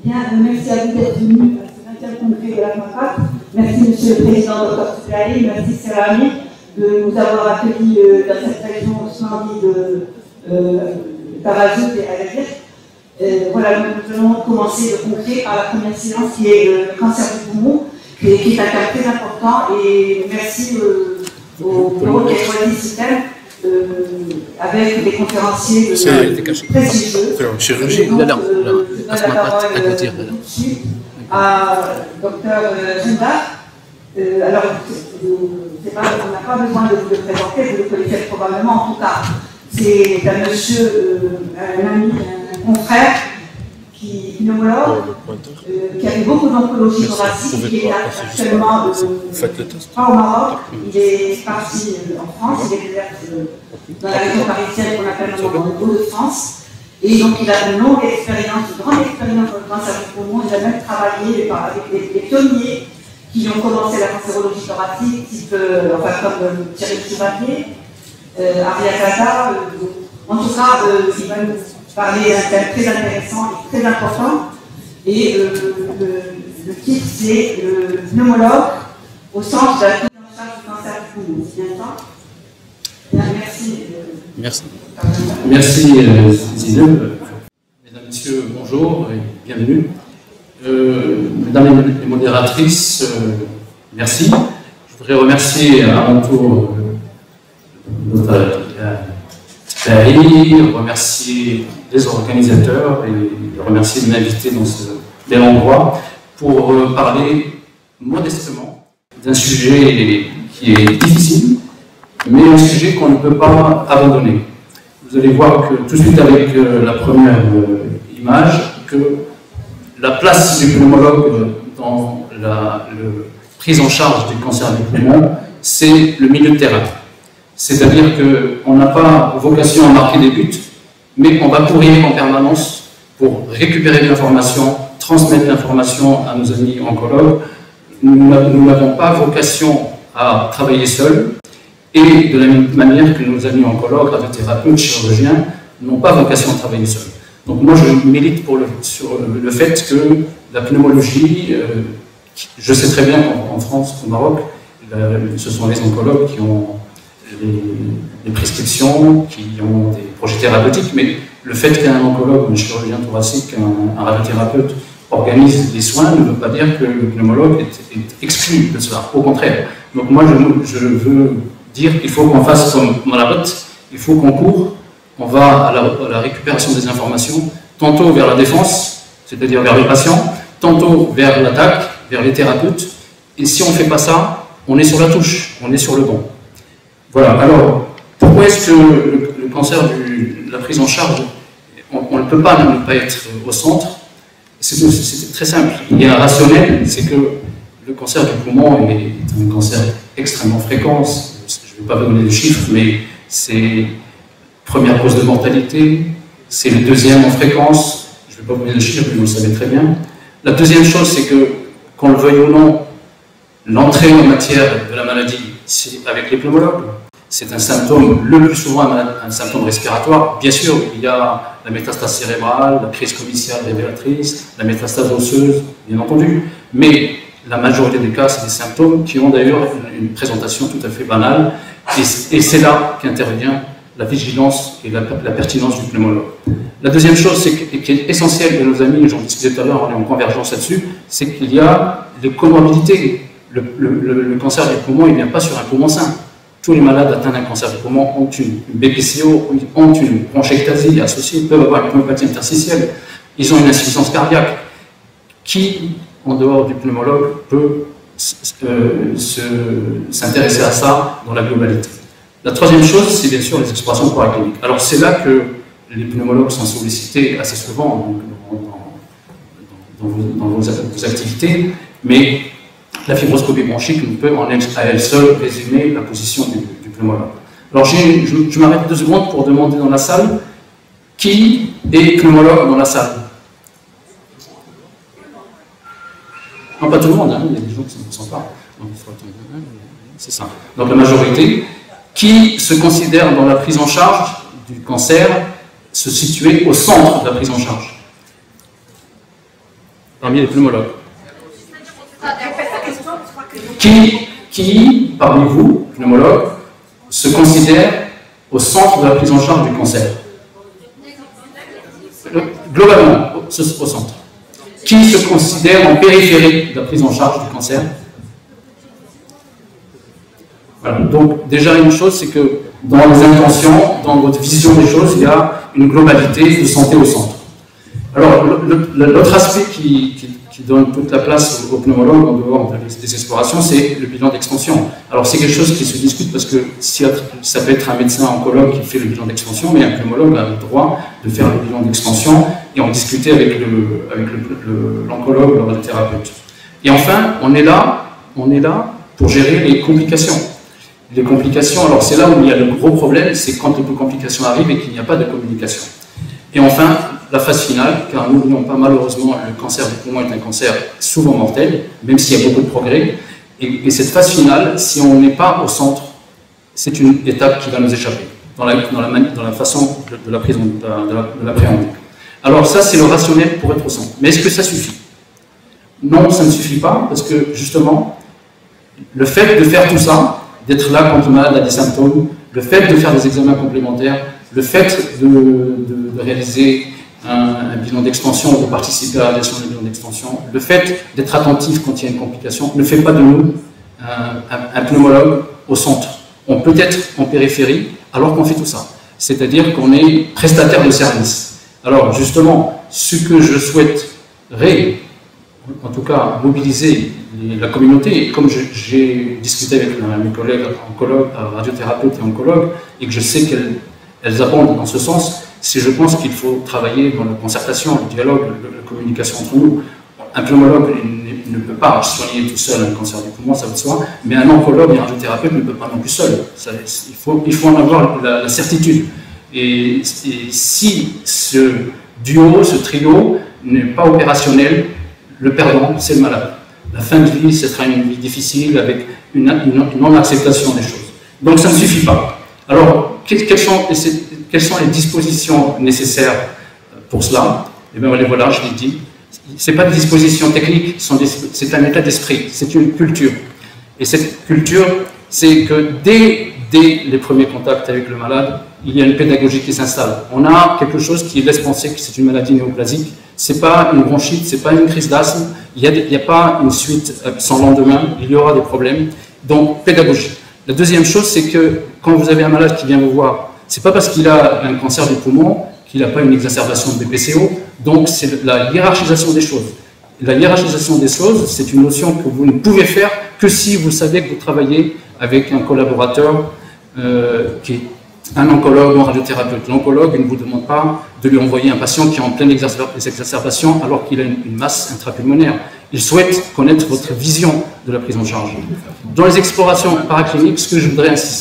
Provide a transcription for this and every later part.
Bien, merci à vous d'être venus à ce 20e congrès de la FAFAC. Merci Monsieur le Président Dr Souleymane, merci Serami de nous avoir accueillis dans cette région splendide de Tarazout et Agadir. Voilà, nous allons commencer le congrès par la première séance qui est le cancer du poumon, qui est un cas très important, et merci au bureau qui a choisi ce thème. Avec des conférenciers prestigieux. Chirurgie, à Dr Zunda. Alors, on n'a pas besoin de vous le présenter, vous le connaissez probablement, en tout cas. C'est un monsieur, un ami, un confrère, pneumologue, qui a fait beaucoup d'oncologie thoracique, qui est actuellement pas au Maroc, il est parti en France, il exerce dans la région parisienne qu'on appelle le Hauts-de-France, et donc il a une longue expérience, une grande expérience dans le cancer du poumon. Il a même travaillé avec des pionniers qui ont commencé la cancérologie thoracique, type, comme Thierry Chevalier, Aria Kaza. En tout cas, il va nous parler d'un thème très intéressant et très important. Et le titre, c'est le pneumologue au centre de la prise en charge du cancer du poumon. C'est bien ça? Bien, merci. Merci. Merci Zineb. Mesdames, Messieurs, bonjour et bienvenue. Mesdames les modératrices, merci. Je voudrais remercier à mon tour notre Paris, remercier les organisateurs et remercier de m'inviter dans ce bel endroit pour parler modestement d'un sujet qui est difficile, mais un sujet qu'on ne peut pas abandonner. Vous allez voir que tout de suite avec la première image, que la place du pneumologue dans la prise en charge du cancer du poumon, c'est le milieu de terrain. C'est-à-dire qu'on n'a pas vocation à marquer des buts, mais on va courir en permanence pour récupérer de l'information, transmettre l'information à nos amis oncologues. Nous n'avons pas vocation à travailler seuls, et de la même manière que nos amis oncologues, radiothérapeutes, chirurgiens, n'ont pas vocation à travailler seuls. Donc moi, je milite sur le fait que la pneumologie, je sais très bien qu'en France, au Maroc, ce sont les oncologues qui ont les prescriptions, qui ont des projets thérapeutiques, mais le fait qu'un oncologue, un chirurgien thoracique, un radiothérapeute organise les soins ne veut pas dire que le pneumologue est exclu de cela. Au contraire. Donc moi, je veux dire qu'il faut qu'on fasse comme Marabat, il faut qu'on court, on va à la récupération des informations, tantôt vers la défense, c'est-à-dire vers les patients, tantôt vers l'attaque, vers les thérapeutes, et si on ne fait pas ça, on est sur la touche, on est sur le banc. Voilà, alors, pourquoi est-ce que le cancer de la prise en charge, on ne peut pas ne pas être au centre? C'est très simple. Il y a un rationnel, c'est que le cancer du poumon est un cancer extrêmement fréquent. Je ne vais pas vous donner de chiffres, mais c'est première cause de mortalité, c'est le deuxième en fréquence. Je ne vais pas vous donner de chiffres, mais vous le savez très bien. La deuxième chose, c'est que, qu'on le veuille ou non, l'entrée en matière de la maladie, c'est avec les pneumologues. C'est un symptôme, le plus souvent un symptôme respiratoire. Bien sûr, il y a la métastase cérébrale, la crise comitiale révélatrice, la métastase osseuse, bien entendu. Mais la majorité des cas, c'est des symptômes qui ont d'ailleurs une présentation tout à fait banale. Et c'est là qu'intervient la vigilance et la pertinence du pneumologue. La deuxième chose, qui est essentielle de nos amis, j'en discutais tout à l'heure, on est en convergence là-dessus, c'est qu'il y a des comorbidités. Le cancer du poumon, il ne vient pas sur un poumon sain. Tous les malades atteints d'un cancer du poumon ont une BPCO, ont une bronchectasie associée, peuvent avoir une pneumopathie interstitielle, ils ont une insuffisance cardiaque. Qui, en dehors du pneumologue, peut s'intéresser à ça dans la globalité? La troisième chose, c'est bien sûr les explorations paracliniques. Alors c'est là que les pneumologues sont sollicités assez souvent dans vos activités, mais la fibroscopie bronchique ne peut à elle seule résumer la position du pneumologue. Alors je m'arrête 2 secondes pour demander dans la salle qui est pneumologue dans la salle. Non, pas tout le monde, hein. Il y a des gens qui ne sont pas. C'est ça. Donc la majorité qui se considère dans la prise en charge du cancer se situer au centre de la prise en charge. parmi les pneumologues. Qui, parmi vous, pneumologues, se considère au centre de la prise en charge du cancer? Globalement, au centre. Qui se considère en périphérie de la prise en charge du cancer? Voilà. Donc, déjà, une chose, c'est que dans les intentions, dans votre vision des choses, il y a une globalité de santé au centre. Alors, l'autre aspect qui donne toute la place aux pneumologues en dehors des explorations, c'est le bilan d'extension. Alors, c'est quelque chose qui se discute parce que ça peut être un médecin oncologue qui fait le bilan d'extension, mais un pneumologue a le droit de faire le bilan d'extension et en discuter avec l'oncologue, le radiothérapeute. Et enfin, on est là pour gérer les complications. Les complications, alors c'est là où il y a le gros problème, c'est quand les complications arrivent et qu'il n'y a pas de communication. Et enfin, la phase finale, car n'oublions pas, malheureusement, le cancer du poumon est un cancer souvent mortel, même s'il y a beaucoup de progrès. Et cette phase finale, si on n'est pas au centre, c'est une étape qui va nous échapper dans la façon de l'appréhender. Alors ça, c'est le rationnel pour être au centre. Mais est-ce que ça suffit? Non, ça ne suffit pas, parce que justement, le fait de faire tout ça, d'être là quand le malade a des symptômes, le fait de faire des examens complémentaires, le fait de réaliser un bilan d'extension, de participer à la réalisation du bilan d'extension, le fait d'être attentif quand il y a une complication, ne fait pas de nous un pneumologue au centre. On peut être en périphérie alors qu'on fait tout ça. C'est-à-dire qu'on est prestataire de service. Alors justement, ce que je souhaiterais, en tout cas mobiliser la communauté, et comme j'ai discuté avec mes collègues oncologues, radiothérapeutes et oncologues, et que je sais qu'elles abondent dans ce sens, c'est je pense qu'il faut travailler dans la concertation, le dialogue, la communication entre nous. Un pneumologue ne peut pas soigner tout seul un cancer du poumon, ça va de soi, mais un oncologue et un radiothérapeute ne peut pas non plus seul. Il faut en avoir la certitude. Et si ce duo, ce trio n'est pas opérationnel, le perdant, c'est le malade. La fin de vie, ce sera une vie difficile avec une non-acceptation des choses. Donc ça ne suffit pas. Alors, quelles sont les dispositions nécessaires pour cela? Eh bien voilà, je l'ai dit. Ce n'est pas des dispositions techniques, c'est un état d'esprit, c'est une culture. Et cette culture, c'est que dès les premiers contacts avec le malade, il y a une pédagogie qui s'installe. On a quelque chose qui laisse penser que c'est une maladie néoplasique. Ce n'est pas une bronchite, ce n'est pas une crise d'asthme, il n'y a pas une suite sans lendemain, il y aura des problèmes. Donc, pédagogie. La deuxième chose, c'est que quand vous avez un malade qui vient vous voir, ce n'est pas parce qu'il a un cancer du poumon qu'il n'a pas une exacerbation de BPCO, donc c'est la hiérarchisation des choses. La hiérarchisation des choses, c'est une notion que vous ne pouvez faire que si vous savez que vous travaillez avec un collaborateur qui est un oncologue ou un radiothérapeute. L'oncologue ne vous demande pas de lui envoyer un patient qui est en pleine exacerbation alors qu'il a une masse intrapulmonaire. Il souhaite connaître votre vision de la prise en charge. Dans les explorations paracliniques, ce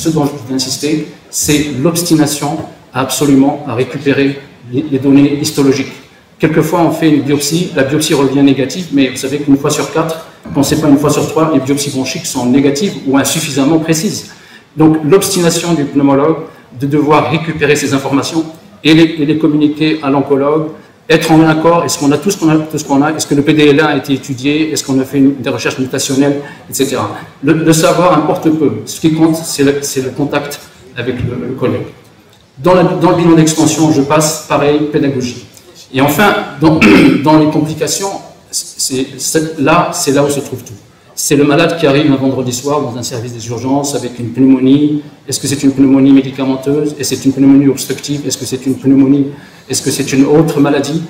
dont je voudrais insister, c'est l'obstination absolument à récupérer les données histologiques. Quelquefois, on fait une biopsie, la biopsie revient négative, mais vous savez qu'une fois sur 4, quand on ne sait pas une fois sur 3, les biopsies bronchiques sont négatives ou insuffisamment précises. Donc, l'obstination du pneumologue de devoir récupérer ces informations et les communiquer à l'oncologue, être en accord, est-ce qu'on a tout ce qu'on a, est-ce que le PDLA a été étudié, est-ce qu'on a fait des recherches mutationnelles, etc. Le savoir importe peu. Ce qui compte, c'est le contact avec le collègue. Dans le bilan d'extension, je passe, pareil, pédagogie. Et enfin, dans les complications, c'est là où se trouve tout. C'est le malade qui arrive un vendredi soir dans un service des urgences avec une pneumonie. Est-ce que c'est une pneumonie médicamenteuse? Est-ce que c'est une pneumonie obstructive? Est-ce que c'est une pneumonie? Est-ce que c'est une autre maladie?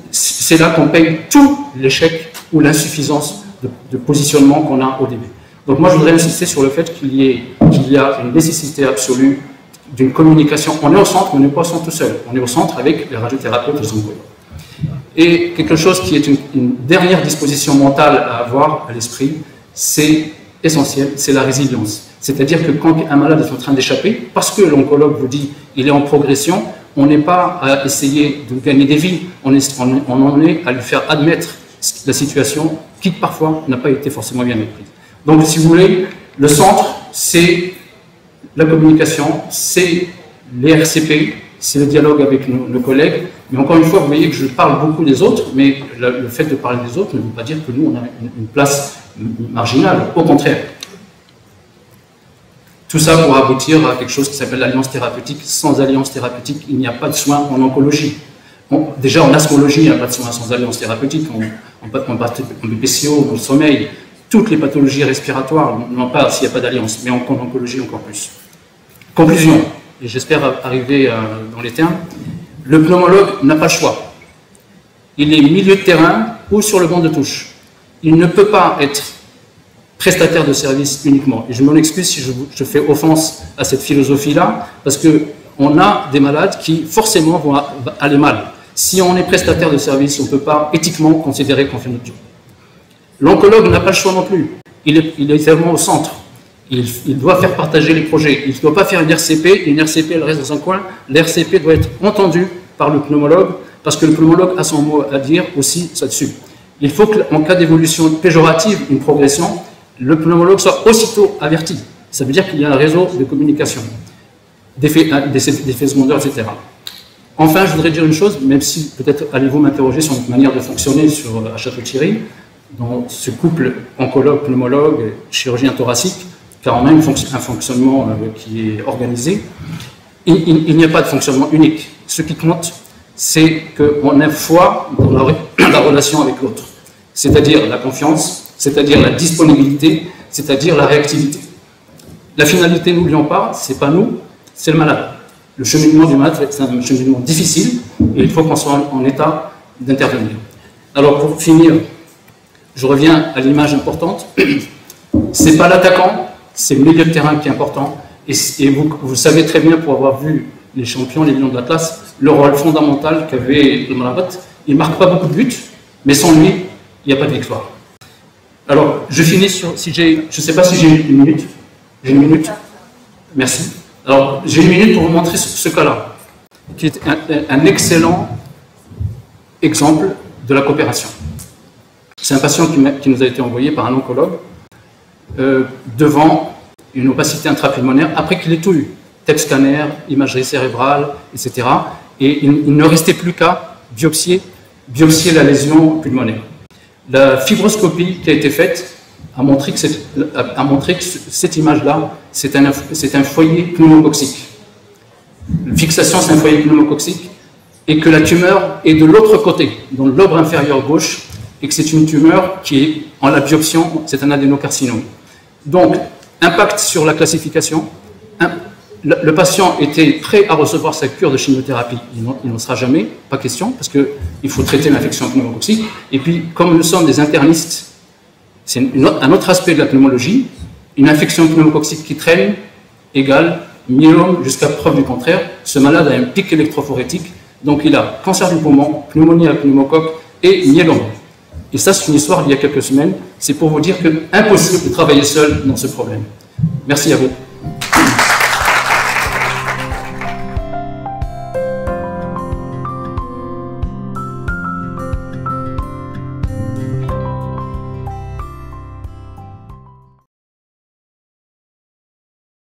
C'est là qu'on paye tout l'échec ou l'insuffisance de positionnement qu'on a au début. Donc moi, je voudrais insister sur le fait qu'il y a une nécessité absolue d'une communication. On est au centre, mais on n'est pas au centre tout seul. On est au centre avec les radiothérapeutes et les oncologues. Et quelque chose qui est une dernière disposition mentale à avoir à l'esprit, c'est essentiel, c'est la résilience. C'est-à-dire que quand un malade est en train d'échapper, parce que l'oncologue vous dit qu'il est en progression, on n'est pas à essayer de gagner des vies, on en est à lui faire admettre la situation qui parfois n'a pas été forcément bien apprise. Donc si vous voulez, le centre, c'est la communication, c'est les RCP, c'est le dialogue avec nos collègues. Mais encore une fois, vous voyez que je parle beaucoup des autres, mais le fait de parler des autres ne veut pas dire que nous, on a une place marginale. Au contraire. Tout ça pour aboutir à quelque chose qui s'appelle l'alliance thérapeutique. Sans alliance thérapeutique, il n'y a pas de soins en oncologie. Déjà, en asthmologie, il n'y a pas de soins sans alliance thérapeutique. En BPCO, dans le sommeil, toutes les pathologies respiratoires n'ont pas s'il n'y a pas d'alliance, mais en oncologie encore plus. Conclusion, et j'espère arriver dans les termes, le pneumologue n'a pas le choix. Il est milieu de terrain ou sur le banc de touche. Il ne peut pas être prestataire de service uniquement. Et je m'en excuse si je fais offense à cette philosophie-là, parce qu'on a des malades qui forcément vont aller mal. Si on est prestataire de service, on ne peut pas éthiquement considérer qu'on fait notre job. L'oncologue n'a pas le choix non plus. Il est vraiment au centre. Il doit faire partager les projets. Il ne doit pas faire une RCP. Une RCP, elle reste dans un coin. L'RCP doit être entendue par le pneumologue, parce que le pneumologue a son mot à dire aussi là-dessus. Il faut qu'en cas d'évolution péjorative, une progression, le pneumologue soit aussitôt averti. Ça veut dire qu'il y a un réseau de communication, d'effets secondaires, etc. Enfin, je voudrais dire une chose, même si peut-être allez-vous m'interroger sur notre manière de fonctionner à Château-Thierry, dans ce couple oncologue, pneumologue, chirurgien thoracique, car on a un fonctionnement qui est organisé. Il n'y a pas de fonctionnement unique. Ce qui compte, c'est qu'on ait foi dans la relation avec l'autre, c'est-à-dire la confiance, c'est-à-dire la disponibilité, c'est-à-dire la réactivité. La finalité, n'oublions pas, c'est pas nous, c'est le malade. Le cheminement du malade, c'est un cheminement difficile et il faut qu'on soit en état d'intervenir. Alors pour finir, je reviens à l'image importante. C'est pas l'attaquant, c'est le milieu de terrain qui est important. Et vous savez très bien, pour avoir vu les champions, les lions de l'Atlas, le rôle fondamental qu'avait le Marabat. Il ne marque pas beaucoup de buts, mais sans lui, il n'y a pas de victoire. Alors, je finis sur... je ne sais pas si j'ai une minute. J'ai une minute. Merci. Alors, j'ai une minute pour vous montrer ce cas-là, qui est un excellent exemple de la coopération. C'est un patient qui nous a été envoyé par un oncologue devant une opacité intrapulmonaire après qu'il ait tout eu. TEP scanner, imagerie cérébrale, etc. Et il ne restait plus qu'à biopsier la lésion pulmonaire. La fibroscopie qui a été faite a montré que cette image-là, c'est un foyer pneumococcique. La fixation, c'est un foyer pneumococcique, et que la tumeur est de l'autre côté, dans le lobe inférieur gauche, et que c'est une tumeur qui est, en la biopsion, c'est un adénocarcinome. Donc, impact sur la classification. Le patient était prêt à recevoir sa cure de chimiothérapie. Il n'en sera jamais, pas question, parce qu'il faut traiter l'infection pneumococcique. Et puis, comme nous sommes des internistes, c'est un autre aspect de la pneumologie, une infection pneumococcique qui traîne égale myélome jusqu'à preuve du contraire. Ce malade a un pic électrophorétique, donc il a cancer du poumon, pneumonie à pneumocoque et myélome. Et ça, c'est une histoire d'il y a quelques semaines. C'est pour vous dire que impossible de travailler seul dans ce problème. Merci à vous.